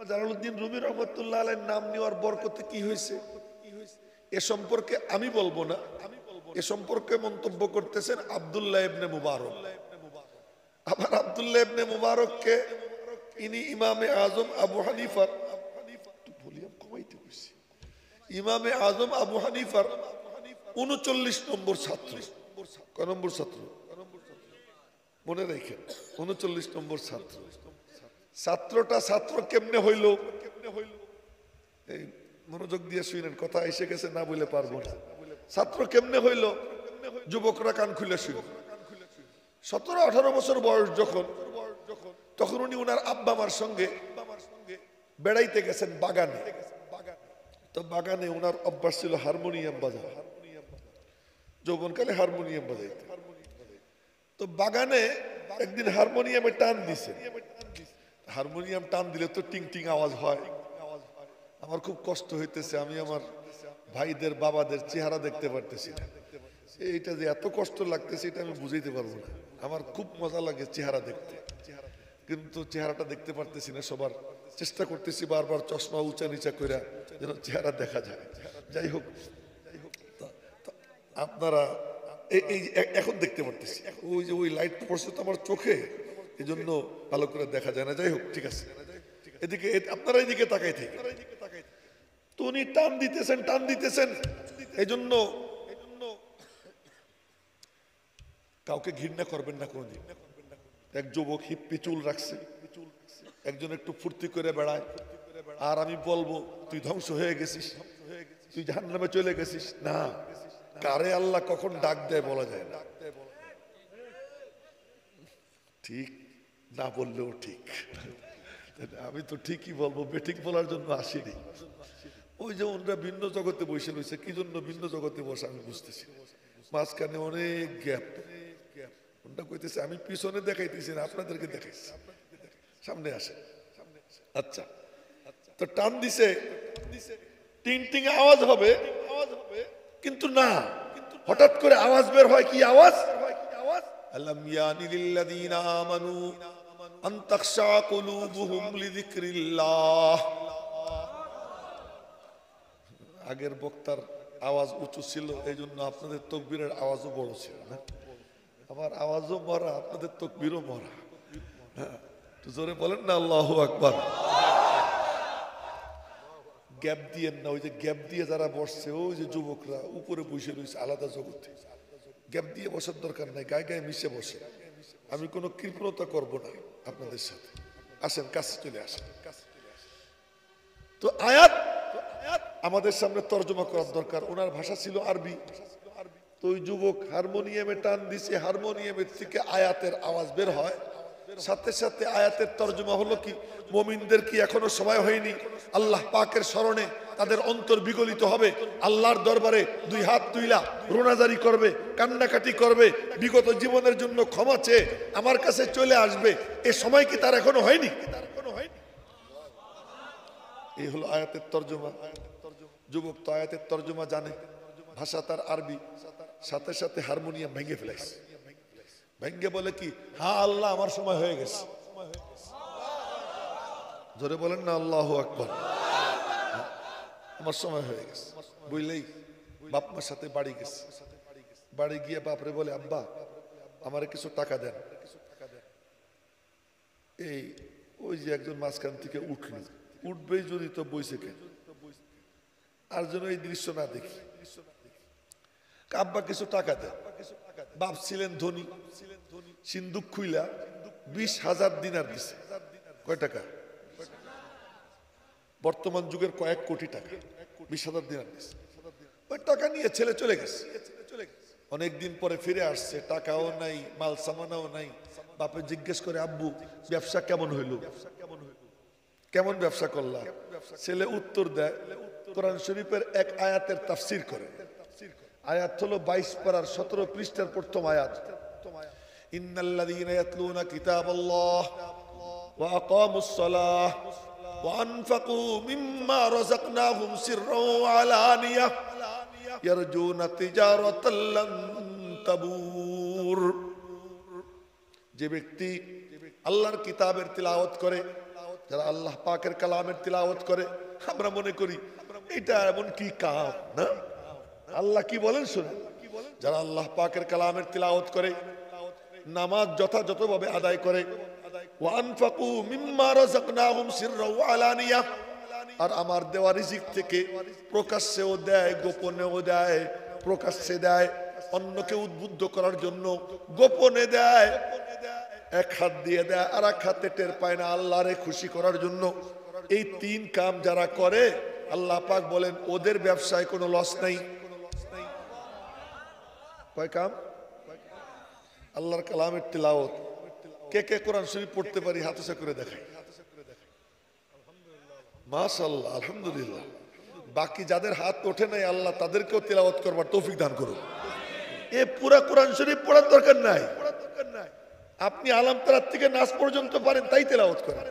Jalaluddin Rumi রহমতুল্লাহ আলাইহির নাম নেওয়ার বরকতে কি হয়েছে এ সম্পর্কে আমি বলবো না, এ সম্পর্কে মন্তব্য করতেছেন আব্দুল্লাহ ইবনে মুবারক। আবার আব্দুল্লাহ ইবনে মুবারককে ইনি ইমামে আজম আবু হানিফার, ভলিউম কমাইতে কইছি, ইমামে আজম আবু হানিফার 39 নম্বর ছাত্র। কয় নম্বর ছাত্র মনে রাখেন? 39 নম্বর ছাত্র। ছাত্রটা ছাত্র কেমনে হইল? এই মনোযোগ দিয়ে শুনেন, কথা এসে গেছে না বলে পারবো না। ছাত্র কেমনে হইল? যুবকরা কান খুলে শুন। 17-18 বছর বয়স যখন, তখন উনি ওনার আব্বা মার সঙ্গে বেড়াইতে গেছেন বাগানে। তো বাগানে ওনার অভ্যাস ছিল হারমোনিয়াম বাজানো, যৌবনকালে হারমোনিয়াম বাজাইতে। তো বাগানে একদিন হারমোনিয়ামে টান দিছে। হারমোনিয়াম টান দিলে তো টিং টিং আওয়াজ হয়। আমার খুব কষ্ট হইতেছে, আমি আমার ভাইদের বাবাদের চেহারা দেখতে পারতেছি না। এইটা যে এত কষ্ট লাগতেছে এটা আমি বুঝাইতে পারবো না। আমার খুব মজা লাগে চেহারা দেখতে, কিন্তু চেহারাটা দেখতে পারতেছি না। সবার চেষ্টা করতেছি বারবার চশমা উঁচা নিচা করে যেন চেহারা দেখা যায়। যাই হোক, আপনারা এই এখন দেখতে পারতেছি, ওই যে ওই লাইট পড়ছে তো আমার চোখে, এই জন্য ভালো করে দেখা যায় না। যাই হোক, ঠিক আছে, এদিকে আপনারা এদিকে তাকাই থেকে। তো উনি টান দিতেছেন, এই জন্য কাউকে ঘৃণা করবেন না কোনদিন। এক যুবক হিপ্পি চুল রাখছে, একজন একটু ফুর্তি করে বেড়ায়, আর আমি বলবো তুই ধ্বংস হয়ে গেছিস, তুই জাহান্নামে চলে গেছিস। না, কারে আল্লাহ কখন ডাক দেয় বলা যায় না। ঠিক না বললেও ঠিক, আমি তো ঠিকই বলবো, বেঠিক বলার জন্য আসিনি। ওই যে ওনরা ভিন্ন জগতে বসে রয়েছে, কি জন্য ভিন্ন জগতে বসে আমি বুঝতেছি। মাঝখানে অনেক গ্যাপ। ওনটা কইতেছে আমি পিছনে দেখাইতেছি না, আপনাদেরকে দেখাইছি, সামনে আসে। আচ্ছা, তো টান দিছে, টিং টিং আওয়াজ হবে, কিন্তু না, হঠাৎ করে আওয়াজ বের হয়। কি আওয়াজ? আলাম ইয়ানি লিল্লাযীনা আমানু আন তাখশা কুলুবুহুম লিযিকরিল্লাহ। আগের বক্তার আওয়াজ উঁচু ছিল, এই জন্য আপনাদের তাকবীরের আওয়াজও বড় ছিল না। আমার আওয়াজও মরা, আপনাদের তাকবীরও মরা। তো জোরে বলেন না আল্লাহু আকবার। গ্যাপ দিয়েন না, ওই যে গ্যাপ দিয়ে যারা বসছে, ওই যে যুবকরা উপরে বসে রয়েছে আলাদা জগতে। গ্যাপ দিয়ে বসার দরকার নাই, গায়ে গায়ে মিশে বসে। আমি কোনো কৃপণতা করব না আপনাদের সাথে। আসেন, কাছে চলে আসেন। তো আয়াত আমাদের সামনে তর্জমা করার দরকার। ওনার ভাষা ছিল আরবি। তো ওই যুবক হারমোনিয়ামে টান দিছে, হারমোনিয়ামের থেকে আয়াতের আওয়াজ বের হয়। সাথে সাথে আয়াতের তর্জমা হলো কি, মুমিনদের কি এখনো সময় হয়নি আল্লাহ পাকের স্মরণে তাদের অন্তর বিগলিত হবে, আল্লাহর দরবারে দুই হাত তুইলা রোনাজারি করবে, কান্নাকাটি করবে, বিগত জীবনের জন্য ক্ষমা চেয়ে আমার কাছে চলে আসবে, এ সময় কি তার এখনো হয়নি? এই হলো আয়াতের তর্জমা। যুবক তো আয়াতের তর্জমা জানে, ভাষা তার আরবি। সাথে সাথে হারমোনিয়াম ভেঙে ফেলাইছে। ভেঙে বলে কি, হ্যাঁ আল্লাহ আমার সময় হয়ে গেছে। জোরে বলেন না আল্লাহু আকবার। আমার সময় হয়ে গেছে বুঝলেই বাপ মার সাথে বাড়ি গেছে। বাড়ি গিয়ে বাপরে বলে, আব্বা আমারে কিছু টাকা দেন। এই ওই যে একজন মাঝখান থেকে উঠলো, উঠবেই যদি তো বইছে কেন, আর যেন এই দৃশ্য না দেখি। আব্বা কিছু টাকা দেন। বাপ ছিলেন ধনী, সিন্দুক খুইলা 20,000 দিনার দিছে। কয় টাকা? বর্তমান যুগের কয়েক কোটি টাকা। 20,000 দিনার দিছে। ওই টাকা নিয়ে ছেলে চলে গেছে। অনেকদিন পরে ফিরে আসছে, টাকাও নাই, মাল সামানাও নাই। বাপে জিজ্ঞেস করে, আব্বু ব্যবসা কেমন হইল? কেমন ব্যবসা করলা? ছেলে উত্তর দেয়, কোরআন শরীফের এক আয়াতের তাফসীর করে। আয়াত হলো 22 পারার 17 পৃষ্ঠার প্রথম আয়াত। ইন্নাল্লাযীনা ইয়াতলুনা কিতাবাল্লাহ ওয়া আকামুস সালাহ ওয়া আনফাকু মিম্মা রাযাকনাহুম সিররাও ওয়া আলানিয়াহ ইয়ারজুনা তিজারাতাল লান তাবুর। যে ব্যক্তি আল্লাহর কিতাবের তিলাওয়াত করে, যারা আল্লাহ পাকের কালামের তিলাওয়াত করে আমরা মনে করি এটা এমন কি কাম না। আল্লাহ কি বলেন শুনুন, যারা আল্লাহ পাকের কালামের তিলাওয়াত করে, নামাজ যথাযথভাবে আদায় করে, ওয়ানফাকু মিম্মা রাযাকনাহুম সিররা ওয়া আলানিয়া, আর আমার দেওয়া রিজিক থেকে প্রকাশ্যেও দেয় গোপনেও দেয়, প্রকাশ্যে দেয় অন্যকে উদ্বুদ্ধ করার জন্য, গোপনে দেয়, এক হাত দিয়ে দেয় আর এক হাতে টের পায় না, আল্লাহরে খুশি করার জন্য। এই তিন কাম যারা করে আল্লাহ পাক বলেন ওদের ব্যবসায় কোনো লস নাই। কয় কাম? আল্লাহর কালামের তিলাওয়াত। কে কে কোরআন শরীফ পড়তে পারি হাত উঁচা করে দেখাই। মাশাআল্লাহ, আলহামদুলিল্লাহ। বাকি যাদের হাত ওঠে নাই আল্লাহ তাদেরকেও তিলাওয়াত করবার তৌফিক দান করুন। এ পুরা কোরআন শরীফ পড়ার দরকার নাই। আপনি আলাম তারাত থেকে নাস পর্যন্ত পারেন তাই তেলাওয়াত করেন।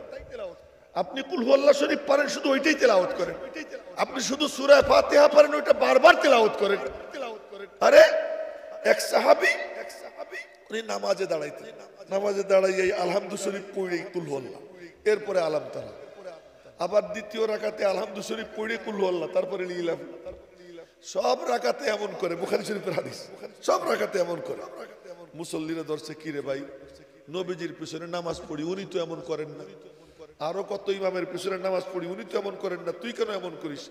আপনি কুল হুয়াল্লাহ শরীফ পারেন শুধু ওইটাই তেলাওয়াত করেন। আপনি শুধু সূরা ফাতিহা পারেন ওইটা বারবার তেলাওয়াত করেন। আরে এক সাহাবী উনি নামাজে দাঁড়াইয়ে আলহামদু শরীফ পড়ে কুল হুয়াল্লাহ, এরপরে আলাম তারা, আবার দ্বিতীয় রাকাতে আলহামদু শরীফ পড়ে কুল হুয়াল্লাহ, তারপরে লিলাম। সব রাকাতে এমন করে, বুখারী শরীফের হাদিস, সব রাকাতে এমন করে। মুসল্লিরা ধরছে কি রে ভাই, নবীজির পিছনে নামাজ পড়ি উনি তো এমন করেন না, আরো কত ইমামের পিছনে নামাজ পড়ি উনি তো এমন করেন না, তুই কেন এমন করিস?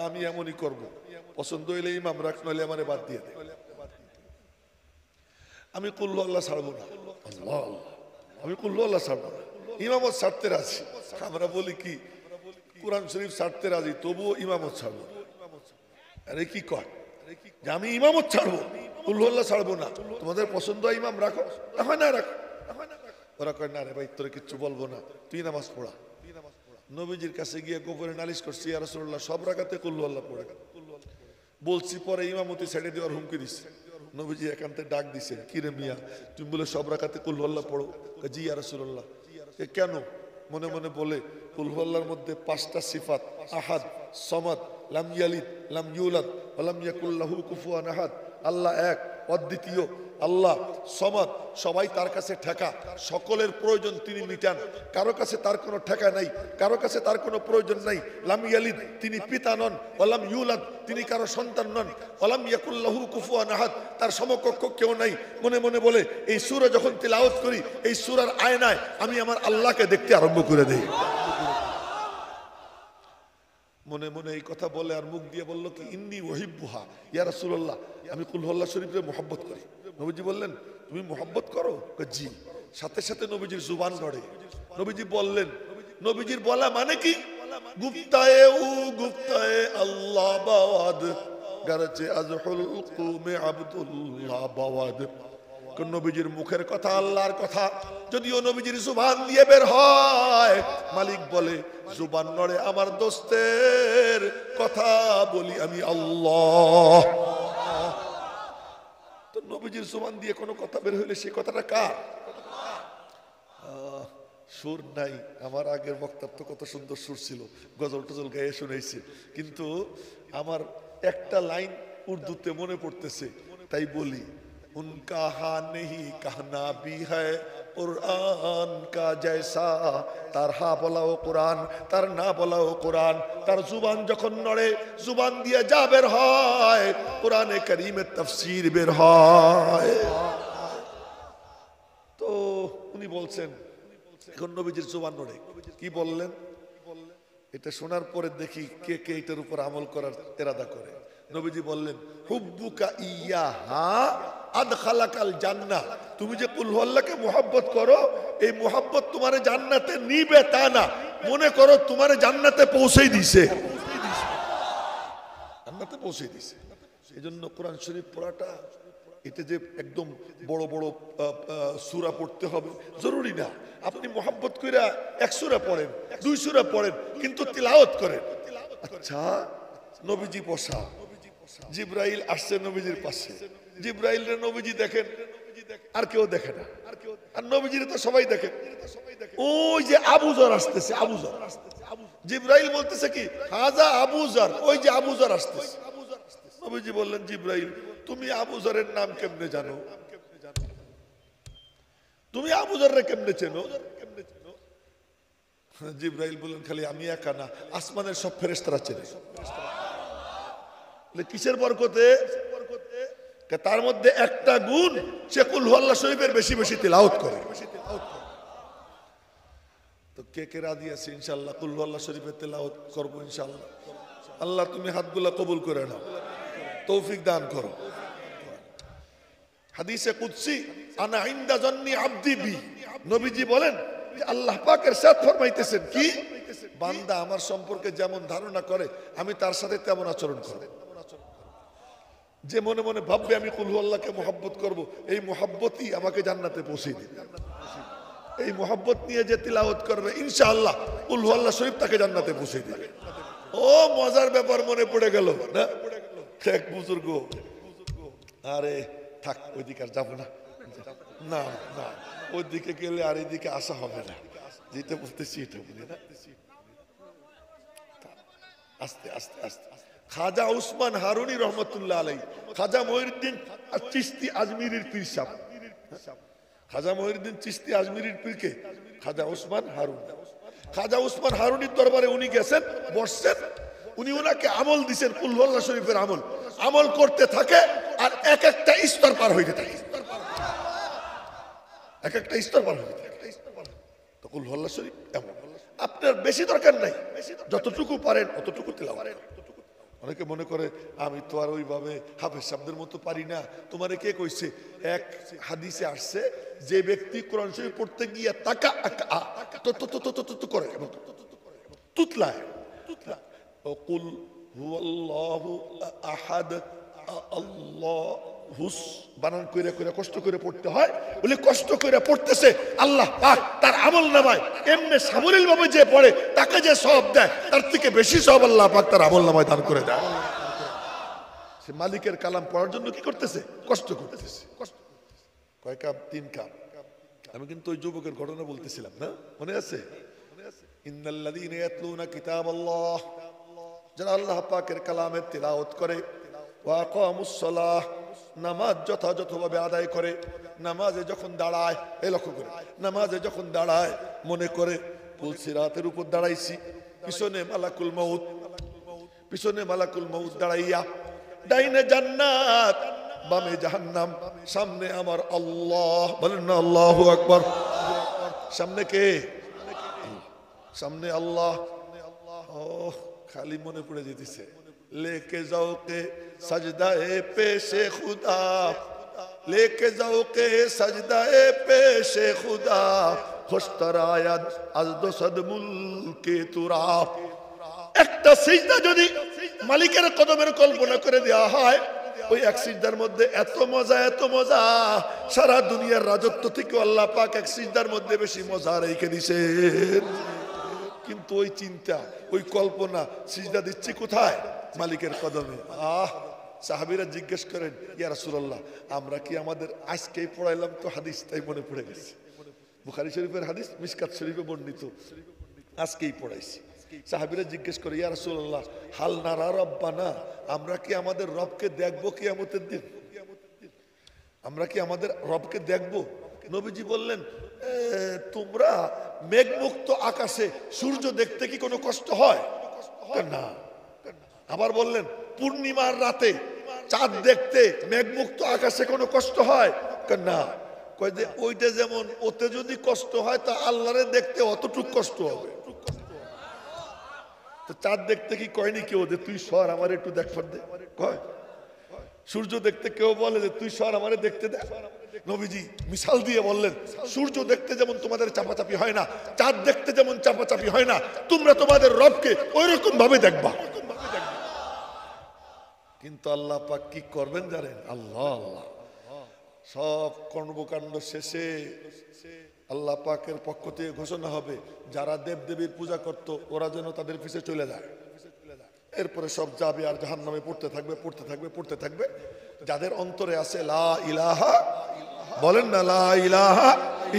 আমি এমনই করব, পছন্দ হইলে ইমাম রাখ, নইলে আমারে বাদ দিয়ে দে। আমি কুল হুয়াল্লাহ ছাড়বো না, আল্লাহ আমি কুল হুয়াল্লাহ ছাড়বো না, ইমামত ছাড়তে রাজি। আমরা বলি কি কোরআন শরীফ ছাড়তে রাজি তবুও ইমামত ছাড়বো। আরে কি কয় যে আমি ইমামত ছাড়বো কুল হুয়াল্লাহ ছাড়বো না, তোমাদের পছন্দ হয় ইমাম রাখো, হয় না রাখো। ওরা কয় না রে ভাই তোরে কিচ্ছু বলবো না, তুই নামাজ পড়া। নবীজির কাছে গিয়ে গোপনে নালিশ করছি, ইয়া রাসূলুল্লাহ সব রাকাতে কুল হুয়াল্লাহ পড়ে বলছি, পরে ইমামতি ছেড়ে দেওয়ার হুমকি দিচ্ছে। নবীজি একান্তে ডাক দিছেন, কি রে মিয়া তুমি বলে সব রাকাতে কুল হুয়াল্লাহ পড়ো? জি ইয়া রাসূলুল্লাহ। কেন? মনে মনে বলে কুল হুয়াল্লাহর মধ্যে 5টা সিফাত, আহাদ, সামাদ, লাম ইয়ালিদ লাম ইউলাদ ওয়া লাম ইয়াকুল লাহু কুফুয়ান আহাদ। আল্লাহ এক, অদ্বিতীয়, আল্লাহ সমাদ, সবাই তার কাছে ঠেকা, সকলের প্রয়োজন তিনি মিটান, কারো কাছে তার কোনো ঠেকা নাই, কারো কাছে তার কোনো প্রয়োজন নাই। লাম ইয়ালিদ তিনি পিতা নন, ওয়ালাম ইউলাদ তিনি কারো সন্তান নন, ওয়ালাম ইয়াকুল লাহু কুফুয়ান আহাদ তার সমকক্ষ কেউ নাই। মনে মনে বলে এই সূরা যখন তিলাওয়াত করি এই সূরার আয়নায় আমি আমার আল্লাহকে দেখতে আরম্ভ করে দেই। মনে মনে এই কথা বলে আর মুখ দিয়ে বলল কি ইন্নী ওহিব্বুহা ইয়া রাসূলুল্লাহ, আমি কুল হুয়াল্লাহ শরীফে মুহাব্বত করি। নবীজি বললেন তুমি মুহাব্বত করো? জি। সাথে সাথে নবীজির জুবান নড়ে। নবীজি বললেন, নবীজির বলা মানে কি? গুপ্তায়ে উ গুপ্তায়ে আল্লাহ বাওয়াদ গারচে আজহুল কুমে আব্দুল্লাহ বাওয়াদ। নবীজির মুখের কথা আল্লাহর কথা, যদিও নবীজির জুবান দিয়ে বের হয়, মালিক বলে জুবান নড়ে আমার দোস্তের কথা বলি আমি আল্লাহ। তো নবীজির জুবান দিয়ে কোনো কথা বের হইলে সেই কথাটা কার? সুর নাই। আমার আগের বক্তার তো কত সুন্দর সুর ছিল, গজল টজল গায়ে শুনেছি, কিন্তু আমার একটা লাইন উর্দুতে মনে পড়তেছে, তাই বলি। उनका हाँ नहीं कहना भी है कुरान का जैसा, तार हा बोलाओ कुरान तार ना बोलाओ कुरान। तार जुबान যখন নড়ে जुबान দিয়ে যা বের হয় কোরআনে কারীমের তাফসীর বের হয়। তো উনি বলছেন এখন নবীজির জুবান নড়ে, কি বললেন? এটা শোনার পরে দেখি কে কে এটার উপর আমল করার ইরাদা করে। নবীজি বললেন হুব্বুকা ইয়াহা আদখালাকাল জান্নাহ, তুমি যে কুল হুয়াল্লাহকে মুহাব্বত করো এই মুহাব্বত তোমারে জান্নাতে নিবে তা না, মনে করো তোমারে জান্নাতে পৌঁছেই দিছে, জান্নাতে পৌঁছেই দিছে। এজন্য কোরআন শরীফ পড়াটা এতে যে একদম বড় বড় সূরা পড়তে হবে জরুরি না। আপনি মুহাব্বত কইরা 1 সূরা পড়েন, 2 সূরা পড়েন, কিন্তু তিলাওয়াত করেন। আচ্ছা, নবীজি বসা, জিবরাইল আসছে নবীজির পাশে, জিবরাইলের নবীজি দেখেন আর কেউ দেখে না, আর নবীজির তো সবাই দেখে। ওই যে আবু যর আসতেছে, আবু যর, জিবরাইল বলতেছে কি হাজা আবু যর, ওই যে আবু যর আসতেছে। নবীজি বললেন জিবরাইল তুমি আবু যরের নাম কেমনে জানো? তুমি আবু যররে কেমনে চেনো? জিবরাইল বললেন খালি আমি একা না, আসমানের সব ফেরেশতারা চেনে। কিসের বরকতে? তার মধ্যে একটা গুণ, সে কুল হুয়াল্লাহ শরীফের বেশি বেশি তিলাওয়াত করে। তো কে কে রাজি আছে ইনশাআল্লাহ কুল হুয়াল্লাহ শরীফের তিলাওয়াত করব ইনশাআল্লাহ? আল্লাহ তুমি হাতগুলা কবুল করে নাও, তৌফিক দান করো। হাদিসে কুদসি, আনা ইনদা জান্নি আবদি বি, নবীজি বলেন যে আল্লাহ পাক ইরশাদ ফরমাইতেছেন কি, বান্দা আমার সম্পর্কে যেমন ধারণা করে আমি তার সাথে তেমন আচরণ করব। যে মনে মনে ভাববে আমি কুল হুয়াল্লাহকে মুহাব্বত করব, এই মুহাব্বতই আমাকে জান্নাতে পৌঁছে দিবে। এই মুহাব্বত নিয়ে যে তিলাওয়াত করবে ইনশাআল্লাহ কুল হুয়াল্লাহ শরীফ তাকে জান্নাতে পৌঁছে দিবে। ও মজার ব্যাপার মনে পড়ে গেল না, এক বুজুর্গ, আরে থাক ওইদিকে আর যাবো না, না না ওইদিকে গেলে আর এইদিকে আসা হবে না, যেটা বলতেছি এটা বলি না। আস্তে আস্তে আস্তে খাজা উসমান হারুনি রহমতুল্লাহ আলাই, খাজা মহিউদ্দিন চিশতি আজমিরির পীর সাহেব, খাজা মহিউদ্দিন চিশতি আজমিরির পীরকে খাজা উসমান হারুন। খাজা উসমান হারুনির দরবারে উনি গেছেন, বসছেন, উনি ওনাকে আমল দিছেন, কুল হুয়াল্লাহ শরীফের আমল। আমল করতে থাকে আর এক একটা স্তর পার হইতে থাকে, এক একটা স্তর পার হইতে থাকে। তো কুল হুয়াল্লাহ শরীফ এমন, আপনার বেশি দরকার নাই, যতটুকু পারেন অতটুকু তিলাওয়াত। অনেকে মনে করে আমি তো আর ওইভাবে হাফেজ সাহেবদের মতো পারি না। তোমারে কে কইছে? এক হাদিসে আসছে যে ব্যক্তি কোরআন শরীফ পড়তে গিয়ে তাকা তো করে তুতলায়, ও কুল হুয়াল্লাহু আহাদ আল্লাহুস বানান কইরা কইরা কষ্ট করে পড়তে হয়। বলে কষ্ট করে পড়তেছে, আল্লাহ পাক তার আমল নামায় এমনি সামরিল ভাবে যে পড়ে তাকে যে সওয়াব দেয় তার থেকে বেশি সওয়াব আল্লাহ পাক তার আমল নামায় দান করে দেয়। সে মালিকের কালাম পড়ার জন্য কি করতেছে? কষ্ট করতেছে। কয় কাপ? 3 কাপ। আমি কিন্তু ওই যুবকের ঘটনা বলতেছিলাম না, মনে আছে? ইন্নাল্লাযীনা ইয়াতলুনা কিতাবাল্লাহ, যারা আল্লাহ পাকের কালামের তিলাওয়াত করে, ওয়া আকামুস সালাহ, নামাজ যথাযথভাবে আদায় করে, নামাজে যখন দাঁড়ায়, এই লক্ষ্য করে, নামাজে যখন দাঁড়ায় মনে করে পুলসিরাতের উপর দাঁড়াইছি, পিছনে মালাকুল মউত, পিছনে মালাকুল মউত দাঁড়াইয়া, ডাইনে জান্নাত বামে জাহান্নাম, সামনে আমার আল্লাহ, বলেন না আল্লাহু আকবার। সামনে কে? সামনে আল্লাহ। ও খালি মনে পড়ে যেতেছে, लेके जाओ के सजदाए पेशे खुदा, लेके जाओ के सजदाए पेशे खुदा, खुशतरायद आज दो सद मुल्के तुरा। একটা সিজদা যদি মালিকের কদমের কল্পনা করে দেওয়া হয়, ওই এক সিজদার মধ্যে এত মজা, এত মজা, সারা দুনিয়ার রাজত্ব থেকে আল্লাহ পাক এক সিজদার মধ্যে বেশি মজা রেখে দিয়েছেন। কিন্তু ওই চিন্তা, ওই কল্পনা, সিজদা দিচ্ছি কোথায়? মালিকের কদমে। সাহাবীরা জিজ্ঞেস করেন, ইয়া রাসূলুল্লাহ, আমরা কি আমাদের আজকেই পড়াইলাম তো হাদিস, তাই মনে পড়ে গেছে। বুখারী শরীফের হাদিস, মিশকাত শরীফে বর্ণিত, আজকেই পড়াইছি। সাহাবীরা জিজ্ঞেস করে, ইয়া রাসূলুল্লাহ, হাল নারা রব্বানা, আমরা কি আমাদের রবকে দেখবো কিয়ামতের দিন? আমরা কি আমাদের রবকে দেখবো? নবীজি বললেন, তোমরা মেঘমুক্ত আকাশে সূর্য দেখতে কি কোনো কষ্ট হয়? না। আবার বললেন, পূর্ণিমার রাতে চাঁদ দেখতে মেঘমুক্ত আকাশে কোনো কষ্ট হয়? না। কয় যে ওইটা যেমন, ওতে যদি কষ্ট হয় তা আল্লাহরে দেখতে অতটুক কষ্ট হবে। তো চাঁদ দেখতে কি কয়নি কেউ যে তুই সর আমার একটু দেখবার দে? কয়। সূর্য দেখতে কেউ বলে যে তুই সর আমারে দেখতে দে? নবীজি মিশাল দিয়ে বললেন, সূর্য দেখতে যেমন তোমাদের চাপাচাপি হয় না, চাঁদ দেখতে যেমন চাপাচাপি হয় না, তোমরা তোমাদের রবকে ওই রকম ভাবে দেখবা। কিন্তু আল্লাহ পাক কি করবেন জানেন? আল্লাহ আল্লাহ সব কর্মকাণ্ড শেষে আল্লাহ পাকের পক্ষ থেকে ঘোষণা হবে, যারা দেবদেবীর পূজা করত ওরা যেন তাদের পিছে চলে যায়। এরপরে সব যাবে আর জাহান্নামে পড়তে থাকবে, পড়তে থাকবে, পড়তে থাকবে। যাদের অন্তরে আছে লা ইলাহা, বলেন না লা ইলাহা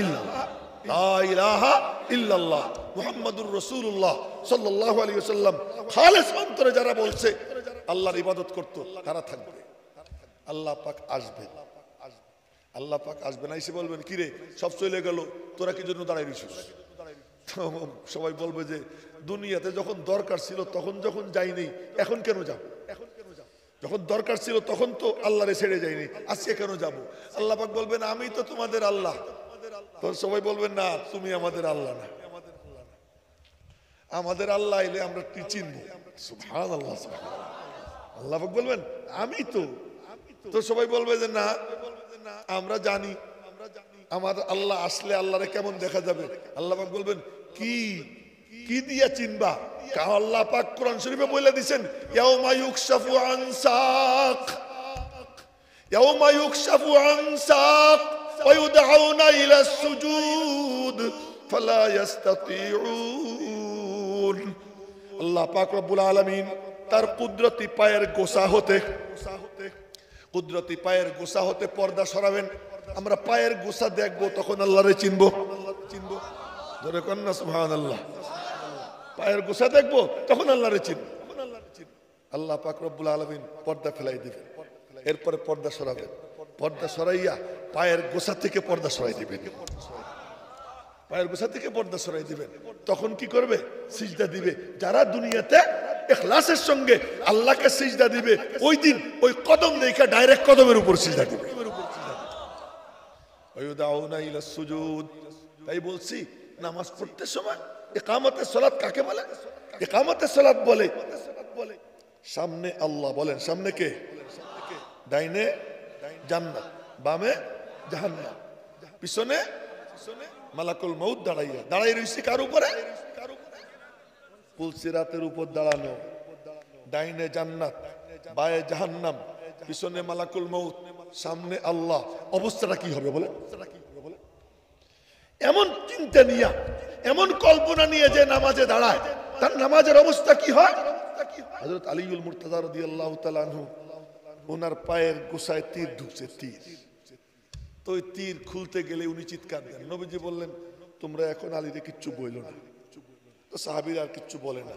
ইল্লাল্লাহ, লা ইলাহা ইল্লাল্লাহ মুহাম্মাদুর রাসূলুল্লাহ সাল্লাল্লাহু আলাইহি ওয়াসাল্লাম, খালেস অন্তরে যারা বলছে আল্লাহর ইবাদত করত, তারা থাকবে। আল্লাহ পাক আসবে, আল্লাহ পাক আসবে না, এসে বলবেন, কিরে সব চলে গেল, তোরা কি জন্য দাঁড়াই রইছিস? তো সবাই বলবে যে দুনিয়াতে যখন দরকার ছিল তখন যখন যাইনি, এখন কেন যাব? যখন দরকার ছিল তখন তো আল্লাহরে ছেড়ে যায়নি, আজকে কেন যাব? আল্লাহ পাক বলবেন আমি তো তোমাদের আল্লাহ। তো সবাই বলবেন না, তুমি আমাদের আল্লাহ না। আমাদের আল্লাহ এলে আমরা কি চিনবো? সুবহানাল্লাহ। আল্লাহ পাক বলবেন আমি তো। তো সবাই বলবে যে না, আমরা জানি আমার আল্লাহ আসলে আল্লাহরে কেমন দেখা যাবে। আল্লাহ পাক বলবেন কি কি দিয়া চিনবা? আল্লাহ পাক কোরআন শরীফে বলে দিবেন ইয়াউমা ইউকশাফু আন সাক, ইয়াউমা ইউকশাফু আন সাক ওয়া ইউদআউনা ইলা সুজুদ ফালা ইস্তাতিউন। আল্লাহ পাক রব্বুল আলামিন তার কুদরতি পায়ের গোসা হতে পর্দা সরাবেন। আমরা পায়ের গোসা দেখবো, তখন আল্লাহরে চিনবো। ধরে কন না সুবহানাল্লাহ। পায়ের গোসা দেখবো, তখন আল্লাহরে চিনবো। আল্লাহ পাক রব্বুল আলামিন পর্দা ফেলাই দিবেন, এরপরে পর্দা সরাবেন। পর্দা সরাইয়া পায়ের গোসা থেকে পর্দা সরাই দিবেন। পায়ের গোসা থেকে পর্দা সরাই দিবেন। তখন কি করবে? সিজদা দিবে। যারা দুনিয়াতে ইখলাসের সঙ্গে আল্লাহকে সিজদা দিবে, ওই দিন ওই কদম দেখে ডাইরেক্ট কদমের উপর সিজদা দিবে। তাই বলছি, নামাজ পড়তে সময় ইকামতের সালাত কাকে বলে? ইকামতের সালাত বলে সামনে আল্লাহ, বলেন সামনে কে? ডাইনে জান্নাত, বামে জাহান্নাম, পিছনে মালাকুল মউত দাঁড়াই রইছে কার উপরে? পুলসিরাতের উপর দাঁড়ানো। ডাইনে জান্নাত, বায়ে জাহান্নাম, পিছনে মালাকুল মউত, সামনে আল্লাহ। অবস্থাটা কি হবে বলে? এমন চিন্তা নিয়ে, এমন কল্পনা নিয়ে যে নামাজে দাঁড়ায়, তার নামাজের অবস্থা কি হয়? হযরত আলীউল মুর্তজা রাদিয়াল্লাহু তাআলা আনহু, ওনার পায়ের গোসায় তীর ঢুকছে, তীর। তো ওই তীর খুলতে গেলে উনি চিৎকার দেন। নবীজি বললেন তোমরা এখন আলীরে কিচ্ছু বইল না। তো সাহাবীরা আর কিচ্ছু বলে না।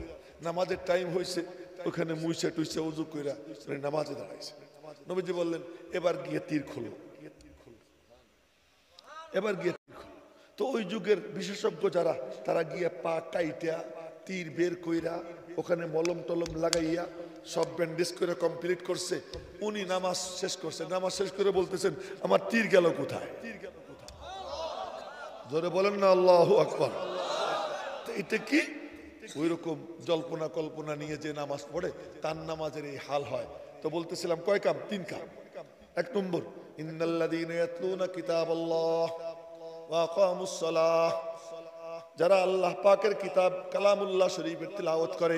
নামাজের টাইম হয়েছে, ওখানে মুইছে টুইছে ওযু কইরা নামাজে দাঁড়াইছে। নবীজি বললেন এবার গিয়ে তীর খোলো, এবার গিয়ে তীর খোলো। তো ওই যুগের বিশেষজ্ঞ যারা, তারা গিয়ে পা কাইটা তীর বের কইরা ওখানে মলম টলম লাগাইয়া সব ব্যান্ডেজ করে কমপ্লিট করছে। উনি নামাজ শেষ করছে, নামাজ শেষ করে বলতেছেন আমার তীর গেল কোথায়? জোরে বলেন না আল্লাহু আকবার। এটা কি? ওই রকম জল্পনা কল্পনা নিয়ে যে নামাজ পড়ে, তার নামাজের এই হাল হয়। তো বলতেছিলাম কয় কাম? 3 কাম। 1 নম্বর, ইন্নাল্লাযীনা ইয়াতলুনা কিতাবাল্লাহ ওয়া আকামুস সালাহ, যারা আল্লাহ পাকের কিতাব কালামুল্লাহ শরীফের তিলাওয়াত করে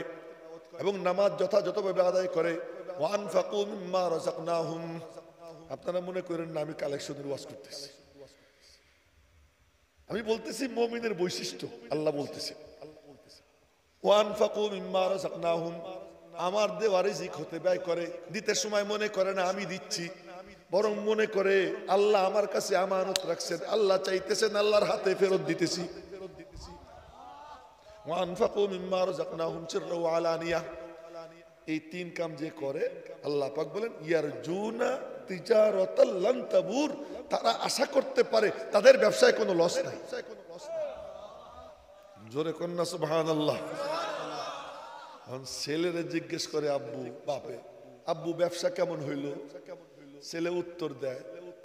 এবং নামাজ যথাযথভাবে আদায় করে। ওয়া আনফাকু মিম্মা রাযাকনাহুম। আপনারা মনে করেন না আমি কালেকশনের ওয়াজ করতেছি, আমি বলতেছি মুমিনের বৈশিষ্ট্য। আল্লাহ বলতেছে ওয়া আনফাকু মিম্মা রাযাকনাহুম, আমার দেওয়া রিজিক হতে ব্যয় করে। দিতে সময় মনে করে না আমি দিচ্ছি, বরং মনে করে আল্লাহ আমার কাছে আমানত রাখছেন, আল্লাহ চাইতেছেন, আল্লাহর হাতে ফেরত দিতেছি। ওয়া আনফাকু মিম্মা রাযাকনাহুম সিররা ওয়া আলানিয়া। এই 3 কাম যে করে, আল্লাহ পাক বলেন ইয়ারজুনা তিজারাতাল লান তাবুর, তারা আশা করতে পারে তাদের ব্যবসায় কোনো লস নাই। জোরে কন্না সুবহানাল্লাহ। ছেলেরা জিজ্ঞেস করে আব্বু, বাপে আব্বু ব্যবসা কেমন হইল? ছেলে উত্তর দেয়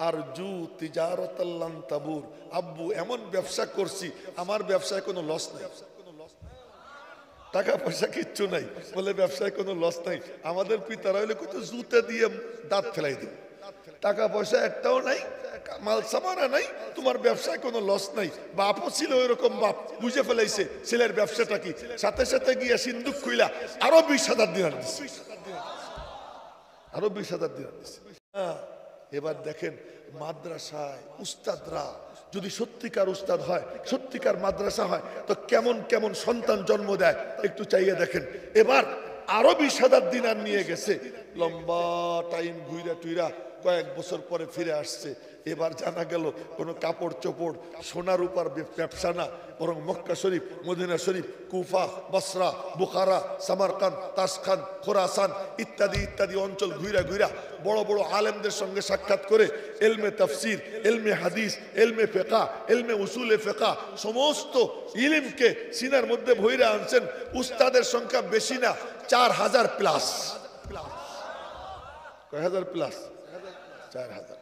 আরজু তিজারাতাল লান তাবুর, আব্বু এমন ব্যবসা করছি আমার ব্যবসায় কোনো লস নাই। টাকা পয়সা কিচ্ছু নাই, বলে ব্যবসায় কোনো লস নাই। আমাদের পিতারা হইলে কত জুতা দিয়ে দাঁত ফেলাই দেবে। টাকা পয়সা একটাও নাই, মাল সামানা নাই, তোমার ব্যবসায় কোনো লস নাই। বাপও ছিল ওইরকম, বাপ বুঝে ফেলাইছে ছেলের ব্যবসাটা কি। সাথে সাথে গিয়ে সিন্দুক খুইলা আরো 20,000 দিনার দিচ্ছে, আরো 20,000 দিনার দিচ্ছে। এবার দেখেন মাদ্রাসায় উস্তাদরা যদি সত্যিকার উস্তাদ হয়, সত্যিকার মাদ্রাসা হয়, তো কেমন কেমন সন্তান জন্ম দেয় একটু চাইয়ে দেখেন। এবার আরো 20,000 দিনার নিয়ে গেছে, লম্বা টাইম ঘুইরা টুইরা কয়েক বছর পরে ফিরে আসছে। এবার জানা গেল কোনো কাপড় চোপড় সোনার উপর ব্যবসা না, বরং মক্কা শরীফ, মদিনা শরীফ, কুফা, বসরা, বুখারা, সামারকান্দ, তাসখান, খোরাসান ইত্যাদি ইত্যাদি অঞ্চল ঘুরা ঘুরা বড় বড় আলেমদের সঙ্গে সাক্ষাৎ করে এলমে তাফসির, এলমে হাদিস, এলমে ফিকহ, এলমে উসুলে ফিকহ সমস্ত ইলমকে সিনার মধ্যে ভইরা আনছেন। উস্তাদের সংখ্যা বেশি না, 4000 প্লাস। কয় হাজার প্লাস? 4000।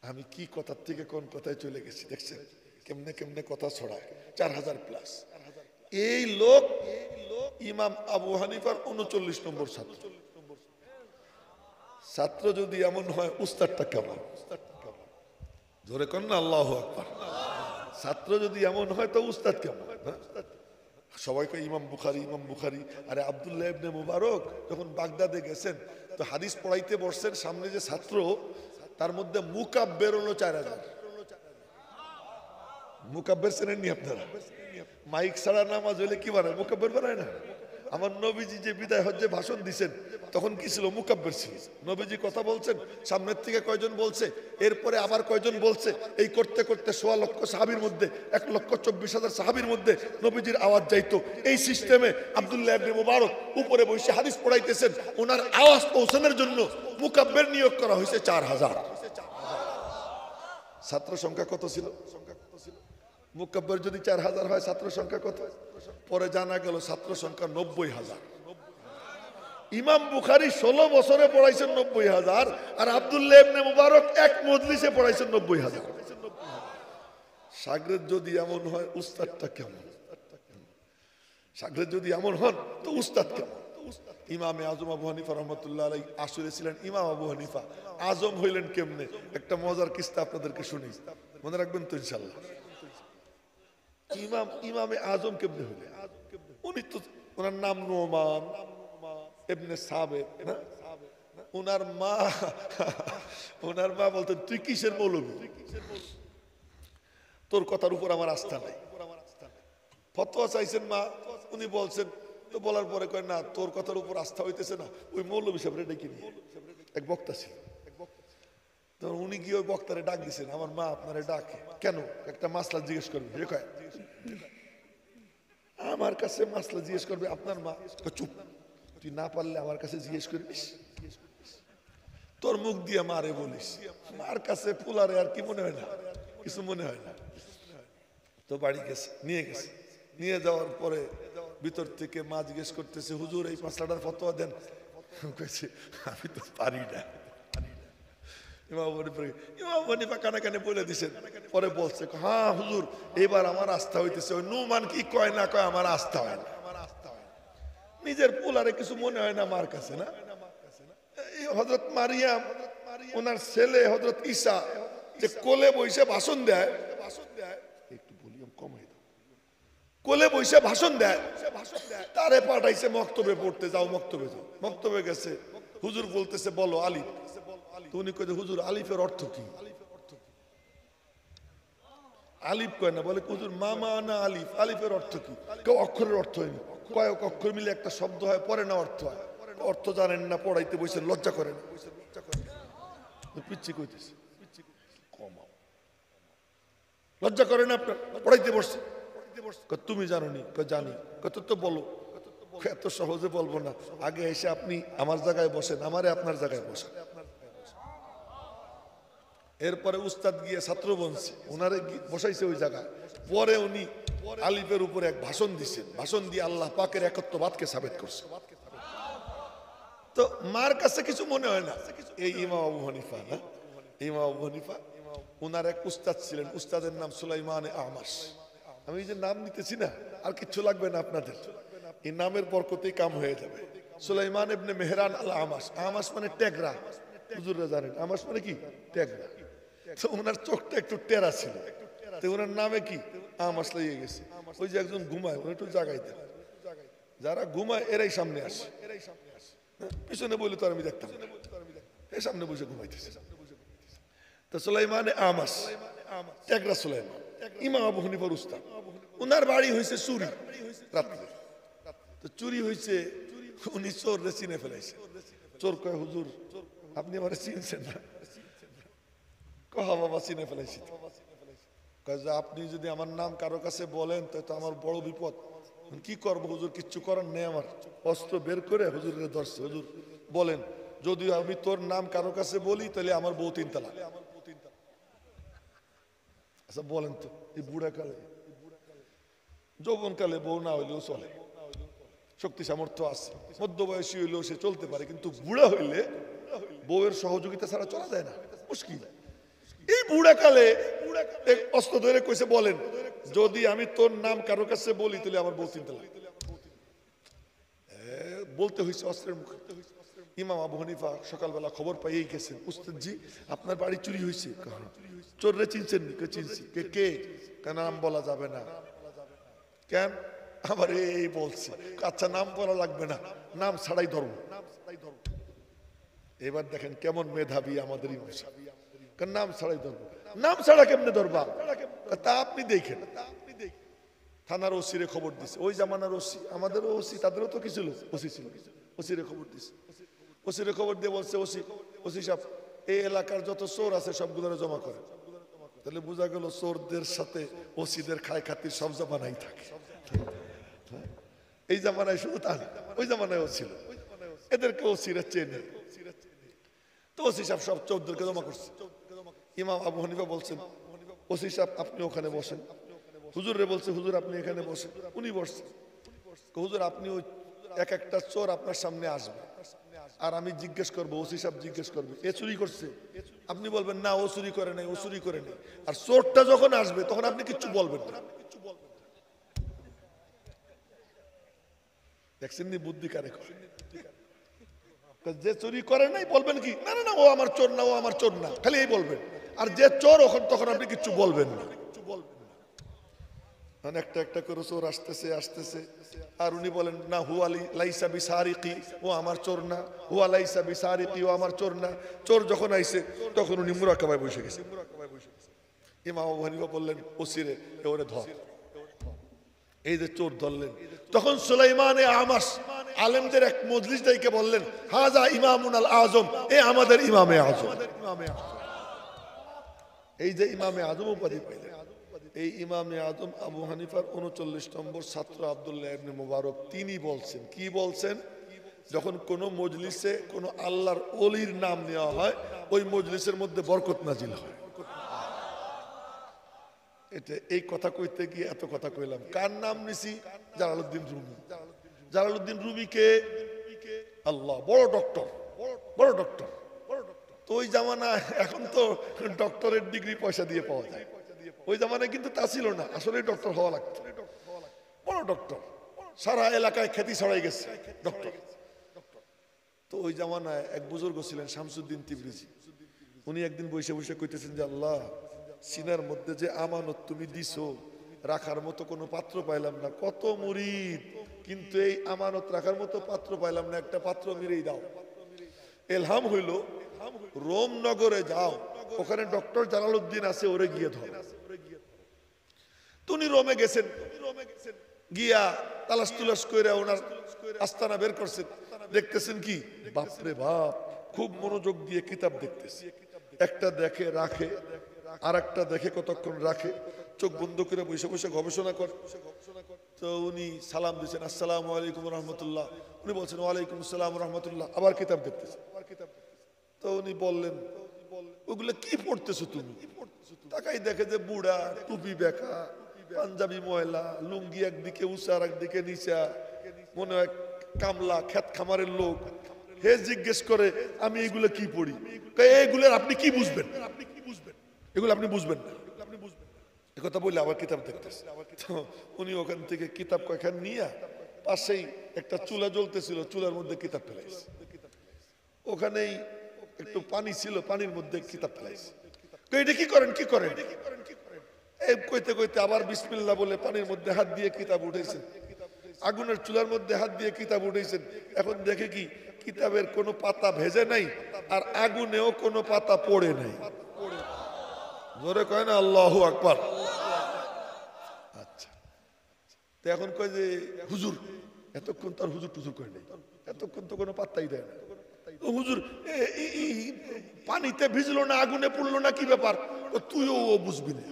আমি কি কথার থেকে কোন কথায় চলে গেছি দেখছেন, কেমনে কেমনে কথা ছড়ায়। 4000 প্লাস। এই লোক ইমাম আবু হানিফার 39 নম্বর ছাত্র। ছাত্র যদি এমন হয়, উস্তাদটা কেমন? জোরে কর না আল্লাহু আকবার। ছাত্র যদি এমন হয় তো উস্তাদ কেমন? সবাইকে ইমাম বুখারী, ইমাম বুখারী। আরে আব্দুল্লাহ ইবনে মুবারক যখন বাগদাদে গেছেন তো হাদিস পড়াইতে বসছেন, সামনে যে ছাত্র তার মধ্যে মুকাব্বের হলো 4000। মুকাব্বের চেনেন নি আপনারা? মাইক ছাড়া নামাজ হইলে কি বানায়? মুকাব্বের বানায় না? আমার নবীজি যে বিদায় হজ্জে ভাষণ দিছেন তখন কি ছিল? মুকাব্বের ছিল। নবীজি কথা বলছেন, সামনের থেকে কয়জন বলছে, এরপরে আবার কয়জন বলছে, এই করতে করতে 1.25 লক্ষ সাহাবীর মধ্যে 1,24,000 সাহাবীর মধ্যে নবীজির আওয়াজ যাইতো। এই সিস্টেমে আব্দুল্লাহ ইবনে মুবারক উপরে বসে হাদিস পড়াইতেছেন, ওনার আওয়াজ পৌঁছানোর জন্য মুকাব্বের নিয়োগ করা হয়েছে 4000। ছাত্র সংখ্যা কত ছিল? মুকাব্বির যদি 4000 হয়, ছাত্র সংখ্যা কত? পরে জানা গেল ছাত্র সংখ্যা 90,000। ইমাম বুখারী 16 বছরে পড়াইছেন 90,000, আর আব্দুল্লাহ ইবনে মুবারক এক মজলিসে পড়াইছেন 90,000। শাগরেদ যদি এমন হয়, উস্তাদটা কেমন? শাগরেদ যদি এমন হন তো উস্তাদ কেমন? ইমামে আজম আবু হানিফা রহমতুল্লাহ আলাইহি আসলে ছিলেন ইমাম আবু হানিফা। আজম হইলেন কেমনে? একটা মজার কিস্সা আপনাদেরকে শুনি, মনে রাখবেন তো ইনশাআল্লাহ। ইমামে আজম কেমনে হইলেন? উনি তো, ওনার নাম নোমান ইবনে সাবেত না? ওনার মা বলতেন, তুই কিসের মৌলবী? তোর কথার উপর আমার আস্থা নাই। ফতোয়া চাইছেন মা, উনি বলছেন, তো বলার পরে কয় না, তোর কথার উপর আস্থা হইতেছে না, ওই মৌলবী সাহেবরে ডেকে নিয়ে, এক বক্তা ছিল, তখন উনি গিয়ে ওই বক্তারে ডাক দিছেন, আমার মা আপনারে ডাকে। কেন? একটা মাসলা জিজ্ঞেস করবে। আমার কাছে মাসলা জিজ্ঞেস করবে আপনার মা? চুপ, তুই না পারলে আমার কাছে জিজ্ঞেস করিস, তোর মুখ দিয়ে মারে বলিস। মার কাছে ফুলারে আর কি মনে হয় না, কিছু মনে হয় না। তো বাড়ি গেছে, নিয়ে যাওয়ার পরে ভিতর থেকে মা জিজ্ঞেস করতেছে, হুজুর এই মাসলাটার ফতোয়া দেন। আমি তো পারি না। ইমাম হানিফা কানে কানে বলে দিছেন। পরে বলছে, হ্যাঁ হুজুর, এবার আমার আস্থা হইতেছে। ওই নুমান কি কয় না কয়, আমার আস্থা হয় না। নিজের পোলারে কিছু মনে হয় না মার কাছে, না? হযরত মারিয়াম, ওনার ছেলে হযরত ঈসা যে কোলে বসে ভাষণ দেয়, একটু ভলিউম কমাই দাও, কোলে বসে ভাষণ দেয়, তারে পাঠাইছে মক্তবে পড়তে, যাও মক্তবে যাও। মক্তবে গেছে, হুজুর বলতেছে বলো আলিফ। তো উনি কয়, হুজুর আলিফের অর্থ কি? আলিফ কয় না, বলে হুজুর মামা না আলিফ, আলিফের অর্থ কি? কেউ অক্ষরের অর্থ হয়নি, কয়েক অক্ষর মিলে একটা শব্দ হয়, পরে না অর্থ হয়। অর্থ জানেন না, পড়াইতে বসে লজ্জা করেন। পিচ্ছি কইতেছে, কমাও, লজ্জা করেন আপনার, পড়াইতে বসছে। তুমি জানো নি? জানি। কত তো বলো। এত সহজে বলবো না, আগে এসে আপনি আমার জায়গায় বসেন, আমারে আপনার জায়গায় বসেন। এরপরে উস্তাদ গিয়ে ছাত্র বনছে, ওনারে বসাইছে ওই জায়গায়। পরে উনি আলিফের উপরে এক ভাষণ দিচ্ছেন, ভাষণ দিয়ে আল্লাহ পাকের একত্ববাদকে সাবেত করছে। তো মার কাছে কিছু মনে হয় না। এই ইমাম আবু হানিফা না, ইমাম আবু হানিফা, ওনার এক উস্তাদ ছিলেন, উস্তাদের নাম সুলাইমান আমাস। আমি যে নাম নিতেছি না, আর কিচ্ছু লাগবে না আপনাদের, এই নামের বরকতেই কাম হয়ে যাবে। সুলাইমান ইবনে মেহরান আল আমাস। আমাস মানে টেগরা, হুজুররা জানেন আমাস মানে কি? টেগরা। তো ওনার চোখটা একটু টেরা ছিল, তো ওনার নামে কি আমাস লেগে গেছে। ওই যে একজন ঘুমায়, ওরা একটু জাগাই দেন, যারা ঘুমায় এরাই সামনে আসে, পিছনে বলে তো আমি দেখতাম, এই সামনে বসে ঘুমাইতেছে। তো সুলাইমান আমাস, টেগরা সুলাইমান, ইমাম আবু হানিফার উস্তাদ। ওনার বাড়ি হয়েছে চুরি, রাত্রে। তো চুরি হয়েছে, উনি চোর রে চিনে ফেলাইছে। চোর কয়, হুজুর আপনি আমার চিনছেন না? কহা বাবা চিনে ফেলাইছি। আপনি যদি আমার নাম কারো কাছে বলেন তো আমার বড় বিপদ। কি করবো হুজুর, কিচ্ছু করার নেই আমার। অস্ত্র বের করে হুজুরের ধরছে, হুজুর বলেন যদি আমি তোর নাম কারো কাছে বলি তাহলে আমার বউ 3 তালাক। আচ্ছা বলেন তো, এই বুড়া কালে, যৌবন কালে বউ না হইলেও চলে, শক্তি সামর্থ্য আছে, মধ্যবয়সী হইলেও সে চলতে পারে, কিন্তু বুড়া হইলে বউয়ের সহযোগিতা ছাড়া চলা যায় না, মুশকিল। এই বুড়া কালে অস্ত্র ধরে কইছে বলেন যদি আমি তোর নাম কারো কাছে বলি তাহলে আমার বউ 3 তালাক। বলতে হয়েছে অস্ত্রের মুখে। ইমাম আবু হানিফা সকালবেলা খবর পাইয়েই গেছেন, উস্তাদ জি আপনার বাড়ি চুরি হয়েছে। চোররে চিনছেন? চিনছি। কে কে? কেন নাম বলা যাবে না। কেন? আবার এই বলছে, আচ্ছা নাম বলা লাগবে না, নাম ছাড়াই ধরবো। এবার দেখেন কেমন মেধাবী আমাদের ইমাম সাহেব, নাম ছাড়াই ধরবো। নাম ছাড়া কেমনে ধরবা? তা আপনি দেখেন। থানার ওসিরে খবর দিছে, ওই জামানার ওসি, আমাদেরও ওসি, তাদেরও তো কিছু ওসি ছিল, ওসিরে খবর দিছে। ওসিরে খবর দিয়ে বলছে ওসি সাহেব এই এলাকার যত চোর আছে সবগুলো জমা করে। তাহলে বোঝা গেল চোরদের সাথে ওসিদের খায় খাতির সব জামানায় থাকে। এই জামানায় শুধু তা না, ওই জামানায়ও ছিল, এদেরকে ওসিরা চেনে। তো ওসি সাহেব সব চোরদেরকে জমা করছে। ইমাম আবু হানিফা বলছেন ওসি সাহেব আপনি ওখানে বসেন। হুজুর রে বলছে হুজুর আপনি এখানে বসেন। উনি বসছেন। হুজুর আপনি ওই এক একটা চোর আপনার সামনে আসবে আর আমি জিজ্ঞেস করবো, ওসি সাহেব জিজ্ঞেস করবে এ চুরি করছে, আপনি বলবেন না ও চুরি করে নাই, ও চুরি করে নাই। আর চোরটা যখন আসবে তখন আপনি কিচ্ছু বলবেন না। দেখছেন নি বুদ্ধি কারে? যে চুরি করে নাই বলবেন কি না না না ও আমার চোর না, ও আমার চোর না, খালি এই বলবেন। আর যে চোর তখন আপনি কিচ্ছু বলবেন না। একটা একটা করে চোর আসতেছে আসতেছে আর উনি বলেন না হুয়া লাইসা বিসারিকি, ও আমার চোর না, হুয়া লাইসা বিসারিকি, ও আমার চোর না। চোর যখন আইছে তখন উনি মুরাকাবায় বসে গেছে। ইমাম আবু হানিফা বললেন ওসিরে ওরে ধর। এই যে চোর ধরলেন, তখন সুলাইমান আমাস আলেমদের এক মজলিস ডাইকে বললেন হাজা ইমামুন আল আজম, এ আমাদের ইমামে আজম। এই যে ইমামে আজম উপাধি পাইলেন, এই ইমামে আজম আবু হানিফার 39 নম্বর ছাত্র আব্দুল্লাহ ইবনে মুবারক, তিনি বলছেন কি বলছেন, যখন কোন মজলিসে কোন আল্লাহর ওলির নাম নেওয়া হয় ওই মজলিসের মধ্যে বরকত নাজিল হয়। এটা এই কথা কইতে গিয়ে এত কথা কইলাম। কার নাম নিছি? Jalaluddin Rumi. জালালউদ্দিন রুমি কে? আল্লাহ, বড় ডক্টর, বড় ডক্টর। তো ওই জামানা, এখন তো ডক্টরের ডিগ্রি পয়সা দিয়ে পাওয়া যায়, ওই জামানায় কিন্তু তা ছিল না, আসলে ডক্টর হওয়া লাগতো। বড় ডক্টর, সারা এলাকায় খ্যাতি ছড়াই গেছে ডক্টর। তো ওই জামানায় এক বুজুর্গ ছিলেন শামসুদ্দিন তিবরিজি, উনি একদিন বসে বসে কইতেছেন যে আল্লাহ, সিনার মধ্যে যে আমানত তুমি দিছো, রাখার মতো কোনো পাত্র পাইলাম না, কত মুরিদ, কিন্তু এই আমানত রাখার মতো পাত্র পাইলাম না, একটা পাত্র মেরেই দাও। এলহাম হইল রোম নগরে যাও, ওখানে ডক্টর জালালউদ্দিন আছে, ওরে গিয়ে ধর। উনি রোমে গেছেন, গিয়া তালাশ তুলাশ করে ওনার আস্তানা বের করছেন। দেখতেছেন কি, বাপরে বাপ, খুব মনোযোগ দিয়ে কিতাব দেখতেছে। একটা দেখে রাখে, আর একটা দেখে কতক্ষণ রাখে, চোখ বন্ধ করে বসে বসে গবেষণা করে। তো উনি সালাম দিচ্ছেন, আসসালামু আলাইকুম রহমতুল্লাহ। উনি বলছেন ওয়ালাইকুম আসসালাম রহমতুল্লাহ, আবার কিতাব দেখতেছে। তো উনি বললেন ওগুলো কি পড়তেছো তুমি? তাকাই দেখে যে বুড়া, টুপি বেকা, পাঞ্জাবি ময়লা, লুঙ্গি একদিকে উঁচা আর একদিকে নিচা, মনে হয় কামলা খেত খামারের লোক। হে জিজ্ঞেস করে আমি এগুলো কি পড়ি? এগুলোর আপনি কি বুঝবেন? এগুলো আপনি বুঝবেন না, কথা বললে আবার কিতাব দেখতেছে। উনি ওখান থেকে কিতাব কয়েকখান নিয়ে, পাশেই একটা চুলা জ্বলতেছিল, চুলার মধ্যে কিতাব ফেলাইছে। ওখানেই একটু পানি ছিল, পানির মধ্যে কিতাব ফেলাইছে। এটা কি করেন, কি করেন? এই কইতে কইতে আবার বিসমিল্লাহ বলে পানির মধ্যে হাত দিয়ে কিতাব উঠেছেন, আগুনের চুলার মধ্যে হাত দিয়ে কিতাব উঠেছেন। এখন দেখে কি, কিতাবের কোনো পাতা ভেজে নাই, আর আগুনেও কোনো পাতা পড়ে নাই। জোরে কয় না আল্লাহু আকবার। আচ্ছা, তো এখন কয় যে হুজুর, এতক্ষণ তার হুজুর টুজুর করে নেই, এতক্ষণ তো কোনো পাত্তাই দেয় না। হুজুর পানিতে ভিজলো না আগুনে পড়লো না কি ব্যাপার? তুইও বুঝবি না।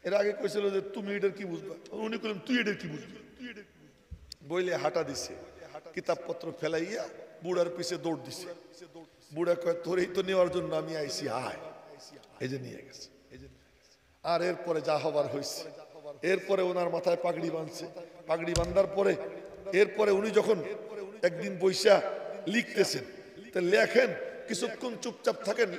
এর আগে কইছিল যে তুমি এটার কি বুঝবা, উনি কইলেন তুই এটার কি বুঝবি। বইলে হাঁটা দিছে, কিতাবপত্র ফেলাইয়া বুড়ার পিছে দৌড় দিছে। বুড়া কয় তোরই তো নেওয়ার জন্য আমি আইছি, আয়। এই যে নিয়ে গেছে। আর এরপরে যা হবার হয়েছে, এরপরে ওনার মাথায় পাগড়ি বাঁধছে। পাগড়ি বাঁধার পরে এরপরে উনি যখন একদিন বইসা লিখতেছেন, তো লেখেন, কিছুক্ষণ চুপচাপ থাকেন,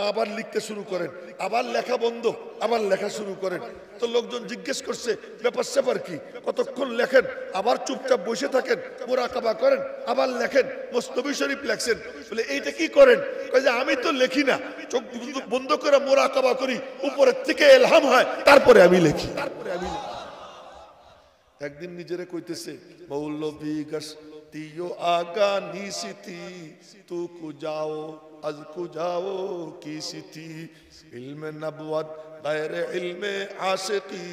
আবার লিখতে শুরু করেন, আবার লেখা বন্ধ, আবার লেখা শুরু করেন। তো লোকজন জিজ্ঞেস করছে ব্যাপার স্যাপার কি, কতক্ষণ লেখেন, আবার চুপচাপ বসে থাকেন, মুরাকাবা করেন, আবার লেখেন, মুস্তফি শরীফ লেখছেন। বলে এইটা কি করেন? যে আমি তো লেখি না, চোখ বন্ধ করে মুরাকাবা করি, উপরের থেকে ইলহাম হয়, তারপরে আমি লিখি। একদিন নিজেরে কইতেছে, মৌলভী গশতিও আগা নিসিতি তু কুজাও আজ কুজাও কিসিতি ইলমে নবুয়ত গায়রে ইলমে আশিকি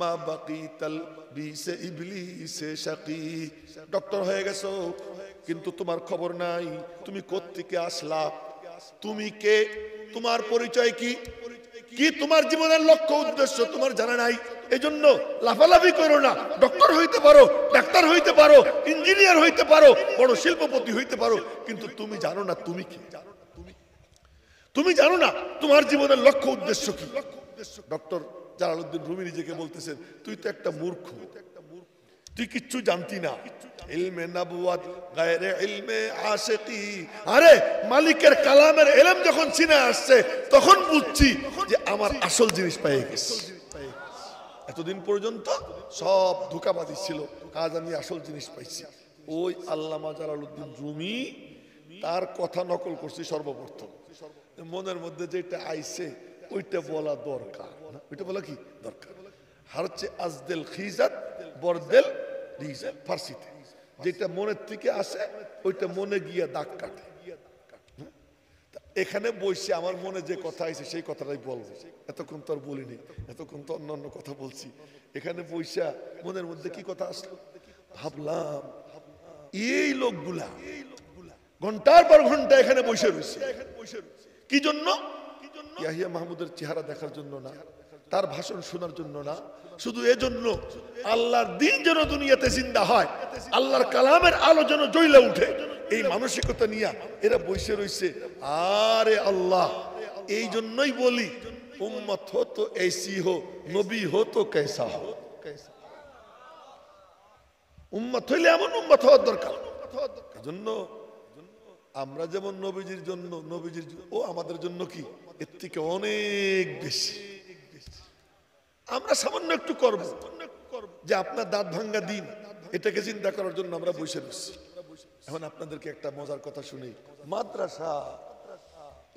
মা বাকিতাল বিসে ইবলিসে শাকি। ডক্টর হয়ে গেছো কিন্তু তোমার খবর নাই তুমি কোত্থেকে আসলা, তুমি কে, তোমার পরিচয় কি, কি তোমার জীবনের লক্ষ্য উদ্দেশ্য তোমার জানা নাই। এজন্য লাফালাফি করো না। ডক্টর হইতে পারো, ডাক্তার হইতে পারো, ইঞ্জিনিয়ার হইতে পারো, বড় শিল্পপতি হইতে পারো, কিন্তু তুমি জানো না তুমি কি, তুমি জানো না তোমার জীবনের লক্ষ্য উদ্দেশ্য কি। ডক্টর জালালউদ্দিন রুমি নিজেকে বলতেছেন, তুই তো একটা মূর্খ, তুই কিচ্ছু জানতি না। ইলমে নবুয়ত গায়রে ইলমে আশিকি। আরে মালিকের কালামের ইলম যখন সিনে আসছে তখন বুঝছি যে আমার আসল জিনিস পেয়ে গেছি। এতদিন পর্যন্ত সব ধোঁকাবাজি ছিল, আজ আমি আসল জিনিস পাইছি। ওই আল্লামা জালালউদ্দিন রুমি তার কথা নকল করছি সর্বপ্রথম। মনের মধ্যে যেটা আইছে ওইটা বলা দরকার না, ওইটা বলা কি দরকার। হারচে আজদেল খিজাত বরদেল রিজাত, ফার্সিতে যেটা মনের থেকে আসে ওইটা মনে গিয়া দাগ কাটে। এখানে বসে আমার মনে যে কথা আছে সেই কথাটাই বলবো। এতক্ষণ তো আর বলিনি, এতক্ষণ তো অন্য কথা বলছি। এখানে বসে মনের মধ্যে কি কথা আসলো ভাবলাম, এই লোকগুলা ঘন্টার পর ঘন্টা এখানে বসে রয়েছে কি জন্য? ইয়াহিয়া মাহমুদের চেহারা দেখার জন্য না, তার ভাষণ শোনার জন্য না, শুধু এজন্য আল্লাহর দিন যেন দুনিয়াতে জিন্দা হয়, আল্লাহর কালামের আলো যেন জ্বলে উঠে। এই মানসিকতা নিয়ে এরা বসে রয়েছে। আরে আল্লাহ, এই জন্যই বলি উম্মত হো তো ऐसी हो, নবী হো তো कैसा हो। উম্মত হইলে এমন উম্মত হওয়ার দরকার। এজন্য আমরা যেমন নবীজির জন্য, নবীজির ও আমাদের জন্য কি এর থেকে অনেক বেশি। আমরা সামান্য একটু করব যে আপনার দাঁত ভাঙ্গা দিন, এটাকে চিন্তা করার জন্য আমরা বসে রয়েছি। এখন আপনাদেরকে একটা মজার কথা শুনি। মাদ্রাসা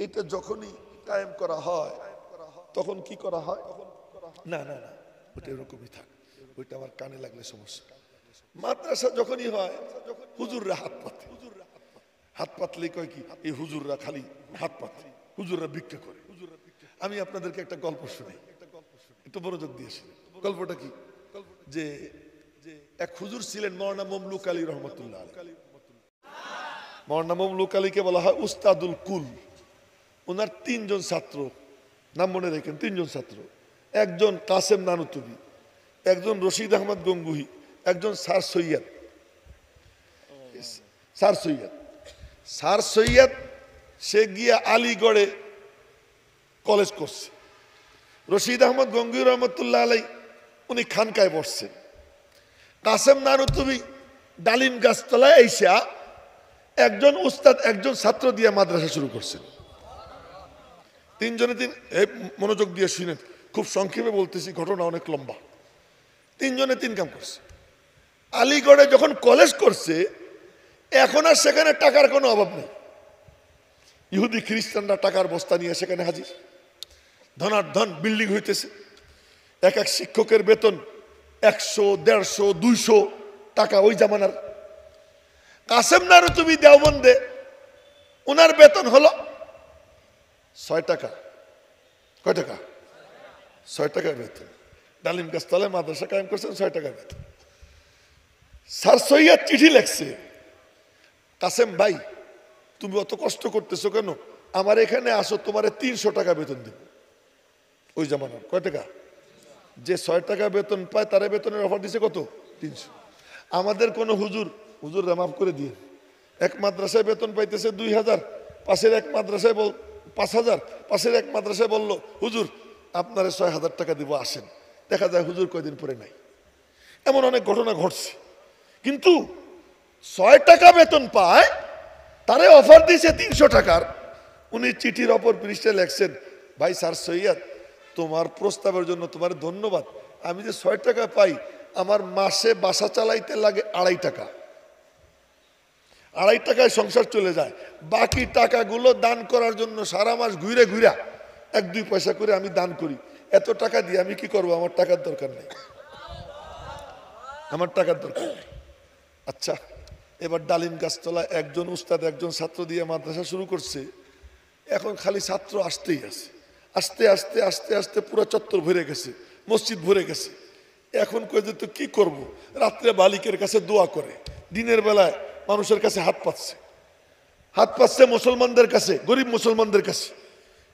এটা যখনই কায়েম করা হয় তখন কি করা হয়? না না না, ওটা এরকমই থাক, ওইটা আমার কানে লাগলে সমস্যা। মাদ্রাসা যখনই হয় হুজুররা হাত পাতে, হাত পাতলেই কয় কি এই হুজুররা খালি হাত পাতে, হুজুররা ভিক্ষা করে। আমি আপনাদেরকে একটা গল্প শুনি, একটু মনোযোগ দিয়ে শুনি। গল্পটা কি, যে এক হুজুর ছিলেন মওলানা মমলুক আলী রহমতুল্লাহ আলাইহি। মওলানা মমলুক আলীকে বলা হয় উস্তাদুল কুল। ওনার তিনজন ছাত্র, নাম মনে রেখেন, তিনজন ছাত্র। একজন কাসেম নানুতুবি, একজন রশিদ আহমদ গঙ্গুহি, একজন sir Syed. Sir Syed, sir Syed সে গিয়া আলিগড়ে কলেজ করছে। রশিদ আহমদ গঙ্গুহি রহমতুল্লাহ আলাইহি উনি খানকায় বসছেন। কাসেম নানুতুবি ডালিম গাছতলায় এসা একজন উস্তাদ একজন ছাত্র দিয়ে মাদ্রাসা শুরু করছেন। তিনজনে মনোযোগ দিয়ে শুনেন, খুব সংক্ষেপে বলতেছি, ঘটনা অনেক লম্বা। তিনজনে তিন কাম করছে। আলিগড়ে যখন কলেজ করছে এখন আর সেখানে টাকার কোনো অভাব নেই। ইহুদি খ্রিস্টানরা টাকার বস্তা নিয়ে সেখানে হাজির, ধনাঢ্যন বিল্ডিং হইতেছে। এক এক শিক্ষকের বেতন 100, 150, 200 টাকা ওই জামানার। কাসেম নানুতুবি দেওবন্দে ওনার বেতন হলো 6 টাকা। কয় টাকা? 6 টাকার বেতন। ডালিম গাছতলায় মাদ্রাসা কায়েম করছেন, 6 টাকার বেতন। স্যার সৈয়দ চিঠি লেখছে কাসেম ভাই তুমি অত কষ্ট করতেছো কেন, আমার এখানে আসো, তোমারে 300 টাকা বেতন দেব। ওই জামানার কয় টাকা? যে 6 টাকা বেতন পায় তারে বেতনের অফার দিছে কত? 300। আমাদের কোন হুজুর মাফ করে দিয়ে এক মাদ্রাসায় বেতন পাইতেছে 2000, পাশের এক মাদ্রাসায় 5000, পাশের এক মাদ্রাসায় বললো হুজুর আপনারে 6000 টাকা দিব, আসেন। দেখা যায় হুজুর কয়দিন পরে নাই। এমন অনেক ঘটনা ঘটছে। কিন্তু 6 টাকা বেতন পায়, তারে অফার দিয়েছে 300 টাকার। উনি চিঠির অপর পৃষ্ঠে লেখছেন, ভাই স্যার সৈয়দ তোমার প্রস্তাবের জন্য তোমার ধন্যবাদ, আমি যে 6 টাকা পাই আমার মাসে বাসা চালাইতে লাগে 2.5 টাকা, 2.5 টাকায় সংসার চলে যায়। বাকি টাকাগুলো দান করার জন্য সারা মাস ঘুরে ঘুরা 1-2 পয়সা করে আমি দান করি। এত টাকা দিয়ে আমি কি করব? আমার টাকার দরকার নেই, আমার টাকার দরকার নেই। আচ্ছা, এবার ডালিম গাছতলা একজন উস্তাদ একজন ছাত্র দিয়ে মাদ্রাসা শুরু করছে। এখন খালি ছাত্র আসতেই আছে, আস্তে আস্তে আস্তে আস্তে পুরো চত্বর ভরে গেছে, মসজিদ ভরে গেছে। এখন কই যে তো কি করব? রাত্রে মালিকের কাছে দোয়া করে, দিনের বেলায় মানুষের কাছে হাত পাচ্ছে মুসলমানদের কাছে, গরিব মুসলমানদের কাছে।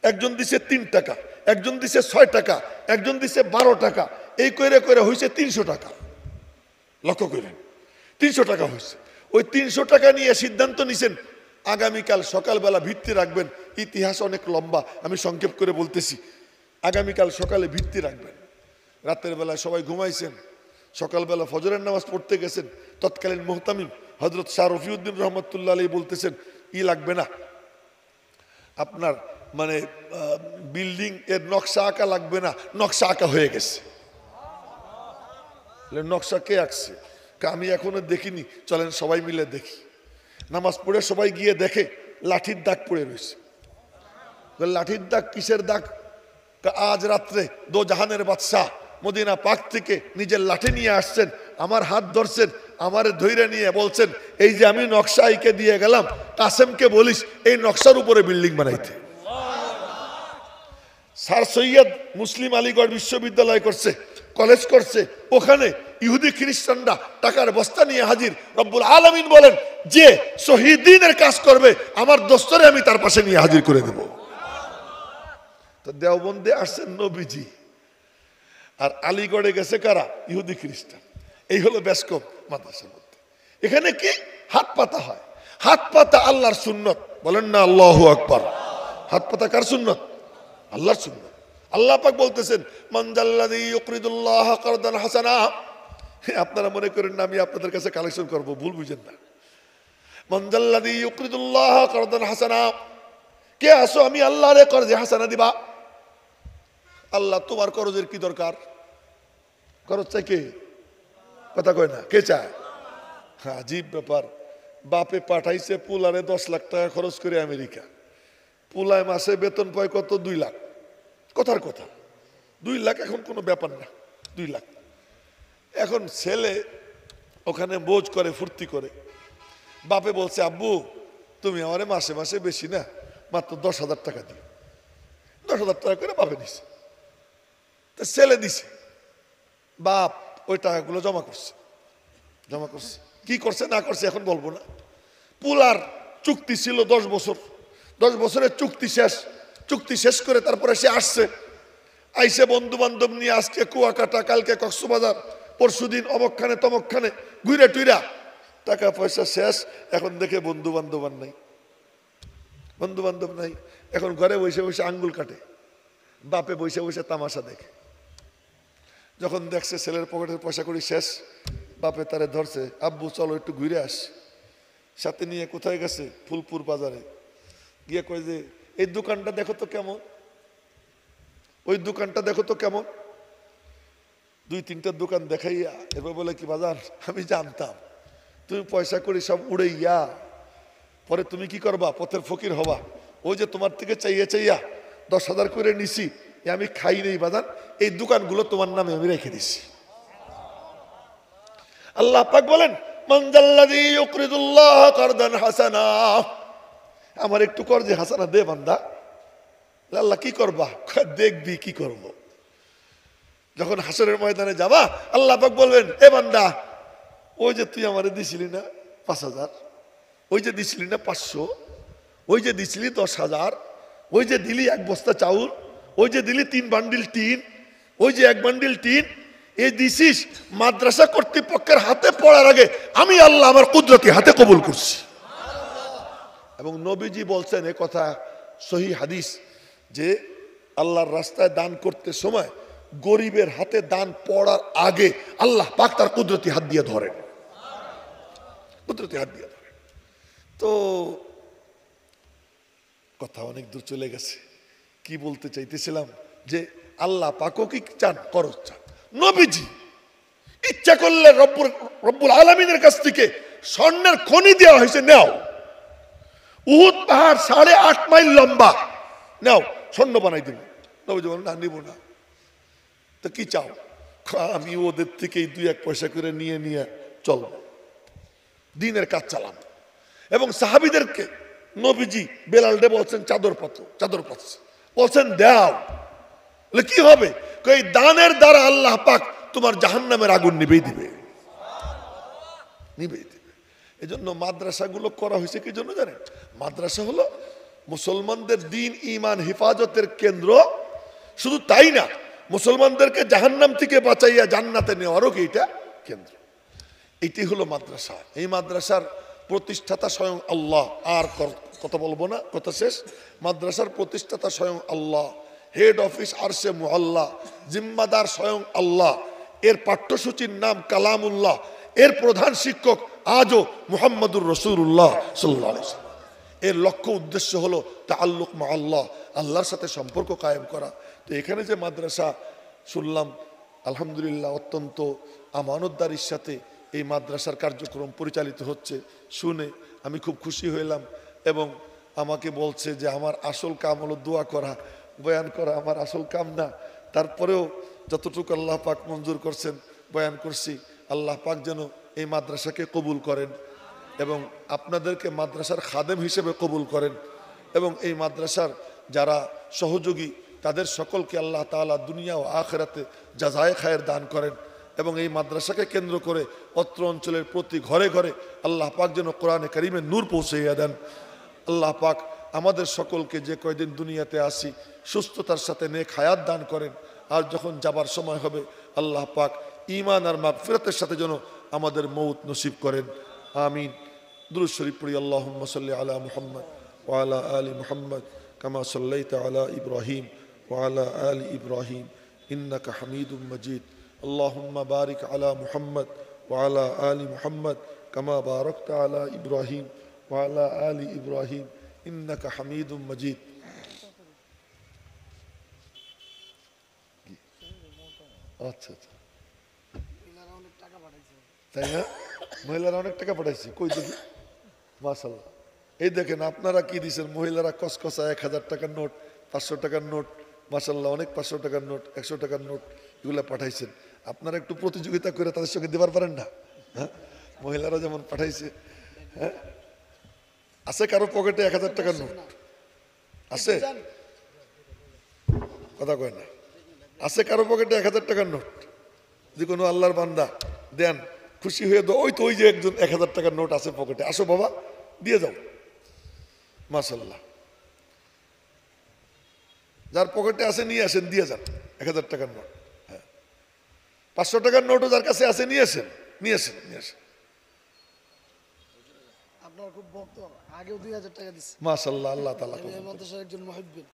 একজন দিছে 3 টাকা, একজন দিছে 6 টাকা, একজন দিছে 12 টাকা, এই করে করে হয়েছে 300 টাকা। লক্ষ্য করেন 300 টাকা হয়েছে। ওই 300 টাকা নিয়ে সিদ্ধান্ত নিছেন আগামীকাল সকালবেলা ভিত্তি রাখবেন। ইতিহাস অনেক লম্বা, আমি সংক্ষেপ করে বলতেছি। আগামীকাল সকালে ভিত্তি রাখবেন। রাতের বেলায় সবাই ঘুমাইছেন, সকালবেলা ফজরের নামাজ পড়তে গেছেন। তৎকালীন মুহতামিম হযরত শাহ রফিউদ্দিন রহমতুল্লাহ আলাইহি বলতেছেন, লাগবে না আপনার, মানে বিল্ডিং এর নকশা আঁকা লাগবে না, নকশা আঁকা হয়ে গেছে। নকশা কে আঁকছে? আমি এখনো দেখিনি, চলেন সবাই মিলে দেখি। নামাজ পড়ে সবাই গিয়ে দেখে লাঠির দাগ পড়ে রয়েছে। লাঠির দাগ কিসের দাগ? আজ রাত্রে দো জাহানের বাদশাহ মদিনা পাক থেকে নিজের লাঠি নিয়ে আসছেন, আমার হাত ধরছেন, আমার ধৈর্য নিয়ে বলছেন, এই যে আমি নকশা আইকে দিয়ে গেলাম, কাসেমকে বলিস এই নকশার উপরে বিল্ডিং বানাইতে। স্যার সৈয়দ মুসলিম আলীগড় বিশ্ববিদ্যালয় করছে, কলেজ করছে, ওখানে ইহুদি খ্রিস্টানরা টাকার বস্তা নিয়ে হাজির। রব্বুল আলামিন বলেন, যে শহীদিনের কাজ করবে আমার দোস্তরে আমি তার পাশে নিয়ে হাজির করে দেব। তো দেওবন্দে আসছেন নবীজি, আর আলীগড়ে গেছে কারা? ইহুদি খ্রিস্টান। এই হলো বেশকম মাদ্রাসার মধ্যে। এখানে কি হাত পাতা হয়? হাত পাতা আল্লাহর সুন্নত, বলেন না আল্লাহু আকবার। হাত পাতা কার সুন্নত? আল্লাহর সুন্নত। আল্লাহ পাক বলতেছেন, মান জাল্লাযী ইউকরিদুল্লাহ কারদান হাসানা। আপনারা মনে করেন না আমি আপনাদের কাছে কালেকশন করব, ভুল বুঝেন না। মান জাল্লাযী ইউকরিদুল্লাহ কারদান হাসানা, কে আসো আমি আল্লাহরে করজে হাসানা দিবা। আল্লাহ তোমার করজের কি দরকার? করজ চাই কে? কথা কয় না, কে চায়? হ্যাঁ, আজীব ব্যাপার। বাপে পাঠাইছে পুলারে 10 লাখ টাকা খরচ করে আমেরিকা। পুলায় মাসে বেতন পায় কত? 2 লাখ। কথার কথা 2 লাখ এখন কোনো ব্যাপার না, 2 লাখ। এখন ছেলে ওখানে বোঝ করে, ফুর্তি করে। বাপে বলছে, আব্বু তুমি আমারে মাসে মাসে বেশি না, মাত্র 10,000 টাকা দিও। 10,000 টাকা করে বাপে দিছে। তা ছেলে দিছে, বাপ ওই টাকাগুলো জমা করছে। কি করছে না করছে এখন বলবো না। পুলার চুক্তি ছিল 10 বছর, 10 বছরের চুক্তি শেষ করে তারপরে সে আসছে। আইসে বন্ধু বান্ধব নিয়ে, আজকে কুয়াকাটা, কালকে কক্সবাজার, পরশুদিন অমকখানে তমকখানে ঘুরে টুইরা টাকা পয়সা শেষ। এখন দেখে বন্ধু বান্ধব নাই। এখন ঘরে বসে বসে আঙ্গুল কাটে, বাপে বসে বসে তামাশা দেখে। যখন দেখছে ছেলের পকেটের পয়সা করি শেষ, বাপে তারে ধরছে, আব্বু চলো একটু ঘুরে আস। সাথে নিয়ে কোথায় গেছে? ফুলপুর বাজারে গিয়ে কয় যে এই দোকানটা দেখো তো কেমন, ওই দোকানটা দেখো তো কেমন। 2-3টা দোকান দেখাইয়া এবার বলে, কি বাজার, আমি জানতাম তুমি পয়সা করি সব উড়াইয়া পরে তুমি কি করবা? পথের ফকির হবা। ওই যে তোমার থেকে চাইয়া 10,000 করে নিছি, আমি খাই নেই বাজার, এই দোকানগুলো তোমার নামে আমি রেখে দিছি। আল্লাহ পাক বলেন, মান জাল্লাযী ইউকরিদুল্লাহ কারদান হাসানা, আমার একটু করজে হাসানা দে বান্দা। আল্লাহ কি করবা? দেখবি কি করব। যখন হাসরের ময়দানে যাবা, আল্লাহ পাক বলবেন, এ বান্দা ওই যে তুই আমারে দিছিলি না 5,000, ওই যে দিছিলি না 500, ওই যে দিছিলি 10,000, ওই যে দিলি 1 বস্তা চাউল, ওই যে দিলি 3 বান্ডিল টিন, ওই যে 1 বান্ডিল টিন, এই দিছিস মাদ্রাসা কর্তৃপক্ষের হাতে পড়ার আগে আমি আল্লাহ আমার কুদরতি হাতে কবুল করছি। এবং নবীজি বলছেন এ কথা সহিহ হাদিস যে আল্লাহর রাস্তায় দান করতে সময় গরিবের হাতে দান পড়ার আগে আল্লাহ পাক তার কুদরতি হাত দিয়ে ধরেন, কুদরতি হাত দিয়ে ধরেন। তো কথা অনেক দূর চলে গেছে। কি বলতে চাইতেছিলাম যে আল্লাহ পাকও কি চান, খরচ চান। নবীজি ইচ্ছা করলে রব্বুল আলামিনের কাছ থেকে স্বর্ণের খনি দেওয়া হয়েছে, নাও উহুদ পাহাড় 8.5 মাইল লম্বা, নাও স্বর্ণ বানাই দিব। নবীজি বলেন না, নিব না। তো কি চাও? আমি ওদের থেকেই 2-1 পয়সা করে নিয়ে নিয়ে চলব, দিনের কাজ চালাম। এবং সাহাবীদেরকে নবীজি বেলালকে বলছেন চাদর পাচ্ছে, বলছেন দাও। বলে কি হবে? এই দানের দ্বারা আল্লাহ পাক তোমার জাহান্নামের আগুন নিবেই দিবে। এজন্য মাদ্রাসাগুলো করা হয়েছে কি জন্য জানেন? মাদ্রাসা হলো মুসলমানদের দ্বীন ঈমান হেফাজতের কেন্দ্র। শুধু তাই না, মুসলমানদেরকে জাহান্নাম থেকে বাঁচাইয়া জান্নাতে নেওয়ারও কি এটা কেন্দ্র। এটি হলো মাদ্রাসা। এই মাদ্রাসার প্রতিষ্ঠাতা স্বয়ং আল্লাহ। আর কথা বলবো না, কথা শেষ। মাদ্রাসার প্রতিষ্ঠাতা স্বয়ং আল্লাহ, হেড অফিস আরশে মুআল্লা, জিম্মাদার স্বয়ং আল্লাহ। এর পাঠ্যসূচির নাম কালামুল্লাহ। এর প্রধান শিক্ষক আজও মুহাম্মদুর রাসূলুল্লাহ সাল্লাল্লাহু আলাইহি ওয়াসাল্লাম। এর লক্ষ্য উদ্দেশ্য হলো তাআল্লুক মা আল্লাহ, আল্লাহর সাথে সম্পর্ক কায়েম করা। তো এখানে যে মাদ্রাসা শুনলাম, আলহামদুলিল্লাহ অত্যন্ত আমানতদারির সাথে এই মাদ্রাসার কার্যক্রম পরিচালিত হচ্ছে শুনে আমি খুব খুশি হইলাম। এবং আমাকে বলছে যে আমার আসল কাম হলো দোয়া করা, বয়ান করা আমার আসল কাম না। তারপরেও যতটুকু আল্লাহ পাক মঞ্জুর করছেন বয়ান করছি। আল্লাহ পাক যেন এই মাদ্রাসাকে কবুল করেন এবং আপনাদেরকে মাদ্রাসার খাদেম হিসেবে কবুল করেন। এবং এই মাদ্রাসার যারা সহযোগী তাদের সকলকে আল্লাহ তাআলা দুনিয়া ও আখিরাতে জাযায়ে খায়ের দান করেন। এবং এই মাদ্রাসাকে কেন্দ্র করে অত্র অঞ্চলের প্রতি ঘরে ঘরে আল্লাহ পাক যেন কোরআনে কারিমের নূর পৌঁছাইয়া দেন। আল্লাহ পাক আমাদের সকলকে যে কয়দিন দুনিয়াতে আসি সুস্থতার সাথে নেক হায়াত দান করেন। আর যখন যাবার সময় হবে আল্লাহ পাক ঈমান আর মাগফিরাতের সাথে যেন আমাদের মৌত নসিব করেন। আমিন। দুরূদ শরীফ পড়ি। আল্লাহুম্মা সাল্লি আলা মুহাম্মদ ওয়া আলা আলি মুহাম্মদ কামা সাল্লাইতা আলা ইব্রাহিম ওয়া আলা আলি ইব্রাহিম ইন্নাকা হামিদুম মাজিদ। আল্লাহুম্মা বারিক আলা মুহাম্মদ ওয়া আলা আলি মুহাম্মদ কামা বারাকতা আলা ইব্রাহিম ওয়া আলা আলি ইব্রাহিম ইন্নাকা হামিদুম মাজিদ। আচ্ছা আচ্ছা, তাই না? মহিলারা অনেক টাকা পাঠাইছে, কই দেখি। মাশাআল্লাহ। এই দেখেন আপনারা কি দিচ্ছেন, মহিলারা কসকসা 1000 টাকার নোট, 500 টাকার নোট, মাশাআল্লাহ অনেক 500 টাকার নোট, 100 টাকার নোট এগুলো পাঠাইছেন। আপনারা একটু প্রতিযোগিতা করে তাদের সঙ্গে দেবার পারেন না? হ্যাঁ, মহিলারা যেমন পাঠাইছে। হ্যাঁ, আছে কারো পকেটে 1000 টাকার নোট? আছে? কথা কয় না। আছে কারো পকেটে 1000 টাকার নোট? যে কোনো আল্লাহর বান্দা দেন, খুশি হয়ে দাও। ওই তো ওই যে একজন 1000 টাকার নোট আছে পকেটে, আসো বাবা দিয়ে যাও। মাশাআল্লাহ। যার পকেটে আছে নিয়ে আসেন, দিয়ে যান 1000 টাকার নোট। হ্যাঁ, 500 টাকার নোটও যার কাছে আছে নিয়ে আসেন, নিয়ে আসেন, নিয়ে আসেন। আপনার খুব ভক্ত, আগেও 2000 টাকা দিচ্ছে। মাশাআল্লাহ, আল্লাহ তাআলা একজন মুহিব্বিন।